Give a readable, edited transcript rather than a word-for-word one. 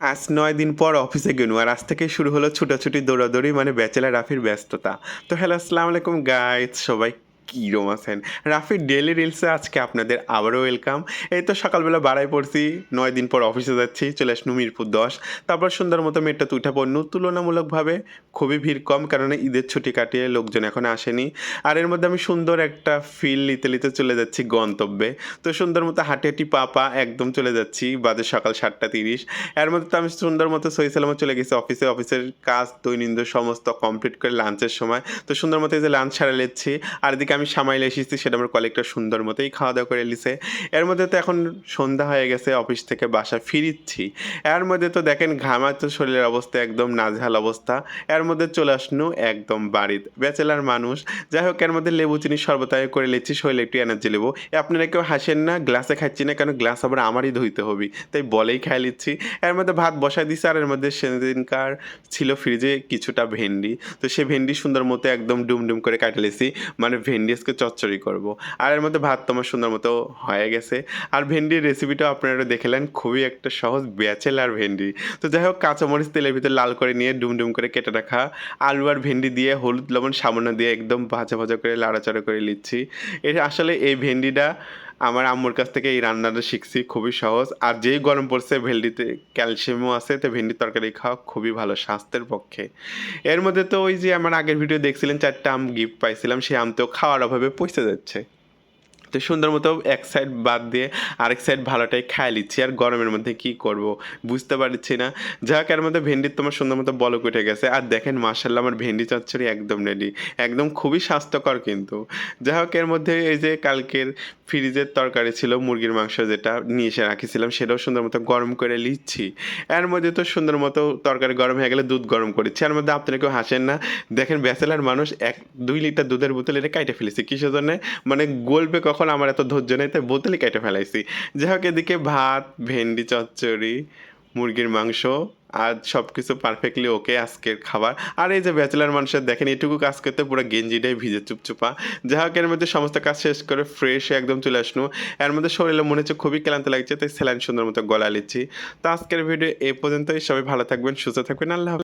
আজ ৯ দিন পর অফিসে গেলু আর আজ থেকেই শুরু হলো ছুটাছুটি দৌড়াদৌড়ি মানে ব্যাচেলর রাফির ব্যস্ততা। তো হ্যালো আসসালামু আলাইকুম গাইস সবাই কিরম আছেন? রাফির ডেইলি রিলসে আজকে আপনাদের আবারও ওয়েলকাম। এই তো সকালবেলা বাড়ায় পড়ছি, ৯ দিন পর অফিসে যাচ্ছি, চলে আসনু মিরপুর ১০। তারপর সুন্দর মতো মেট্রোতে উঠা পড়নু। তুলনামূলকভাবে খুবই ভিড় কম কারণ ঈদের ছুটি কাটিয়ে লোকজন এখনো আসেনি। আর এর মধ্যে আমি সুন্দর একটা ফিল নিতে চলে যাচ্ছি গন্তব্যে। তো সুন্দর মতো হাঁটি, হাঁটি পা একদম চলে যাচ্ছি। বাজে সকাল ৭:৩০। এর মধ্যে তো আমি সুন্দর মতো সহি সালামত চলে গেছি অফিসে। অফিসের কাজ দৈনন্দিন সমস্ত কমপ্লিট করে লাঞ্চের সময়। তো সুন্দর মতো এই যে লাঞ্চ সারা লেচ্ছি। আর এদিকে আমি সামাইলে এসেছি সেটা আমার কলিগটা সুন্দর মতোই খাওয়া-দাওয়া করে লিছে। এর মধ্যে তো এখন সন্ধ্যা হয়ে গেছে অফিস থেকে বাসায় ফিরিচ্ছি। এর মধ্যে তো দেখেন ঘামায় তো শরীরের অবস্থা একদম নাজেহাল অবস্থা। এর মধ্যে চলে আসনু একদম বাড়িত। ব্যাচেলর মানুষ। যাই হোক এর মধ্যে লেবু চিনি শরবত আগে করে লিচ্ছি শরীরে একটু এনার্জি লেবু। আপনারা কেউ হাসেন না, গ্লাসে খাচ্ছি না কারণ গ্লাস আবার আমারই ধুইতে হবে। তাই বলেই খাইয়ে লিচ্ছি। এর মধ্যে ভাত বসায় দিছি আর এর মধ্যে সেদিনকার ছিল ফ্রিজে কিছুটা ভেন্ডি। তো সে ভেন্ডি সুন্দর মতো একদম ডুম করে কাইটে লেছি। মানে ভেন্ডি আজকে চচ্চড়ি করব। আর এর মধ্যে ভাত তো আমার সুন্দর মতো হয়ে গেছে। আর ভেন্ডির রেসিপিটাও আপনারা দেখলেন খুবই একটা সহজ ব্যাচেলার ভেন্ডি। তো যাই হোক কাঁচামরিচ তেলের ভিতর লাল করে নিয়ে ডুম করে কেটে রাখা আলু আর ভেন্ডি দিয়ে হলুদ লবণ সামান্য দিয়ে একদম ভাজা করে লাড়াচাড়া করে নিচ্ছি। এটা আসলে এই ভেন্ডিটা আমার আম্মুর কাছ থেকে এই রান্নাটা শিখছি খুবই সহজ। আর যেই গরম পড়ছে ভেন্ডিতে ক্যালসিয়ামও আছে তো ভেন্ডির তরকারি খাওয়া খুবই ভালো স্বাস্থ্যের পক্ষে। এর মধ্যে তো ওই যে আমার আগের ভিডিও দেখছিলেন ৪ টা আম গিফট পাইছিলাম সেই আম তো খাওয়ার অভাবে পইচা যাচ্ছে। তো সুন্দর মতো এক সাইড বাদ দিয়ে আরেক সাইড ভালোটাই খাইয়ে নিচ্ছি আর গরমের মধ্যে কি করব বুঝতে পারছি না। যাই হোক এর মধ্যে ভেন্ডির তোমার সুন্দর মতো বলক উঠে গেছে আর দেখেন মাশাআল্লাহ আমার ভেন্ডি চচ্চড়ি একদম রেডি। একদম খুবই স্বাস্থ্যকর কিন্তু। যাই হোক এর মধ্যে এই যে কালকের ফ্রিজের তরকারি ছিল মুরগির মাংস যেটা নিয়ে এসে রাখিছিলাম সেটাও সুন্দর মতো গরম করে লিচ্ছি। এর মধ্যে তো সুন্দর মতো তরকারি গরম হয়ে গেলে দুধ গরম করেছি। এর মধ্যে আপনারা কেউ হাসেন না। দেখেন ব্যাচেলর মানুষ ২ লিটার দুধের বোতল এটা কাইটে ফেলেছি। কিসের জন্যে? মানে গলবে কখন আমার এত ধৈর্য নেই তাই বোতলই কেটে ফেলাইছি। যাই হোক এদিকে ভাত, ভেন্ডি চচ্চড়ি, মুরগির মাংস আর সবকিছু পারফেক্টলি ওকে আজকের খাবার। আর এই যে ব্যাচেলর মানুষের দেখেন এটুকু কাজ করতে পুরো গেঞ্জিটাই ভিজে চুপচুপা। যাই হোক এর মধ্যে সমস্ত কাজ শেষ করে ফ্রেশ হয়ে একদম চলে আসনু। এর মধ্যে শরীরে মনে হচ্ছে খুবই ক্লান্ত লাগছে তাই স্যালাইন সুন্দর মতো গলায় লিচ্ছি। তো আজকের ভিডিও এ পর্যন্তই। সবাই ভালো থাকবেন, সুস্থ থাকবেন। আল্লাহ হাফেজ।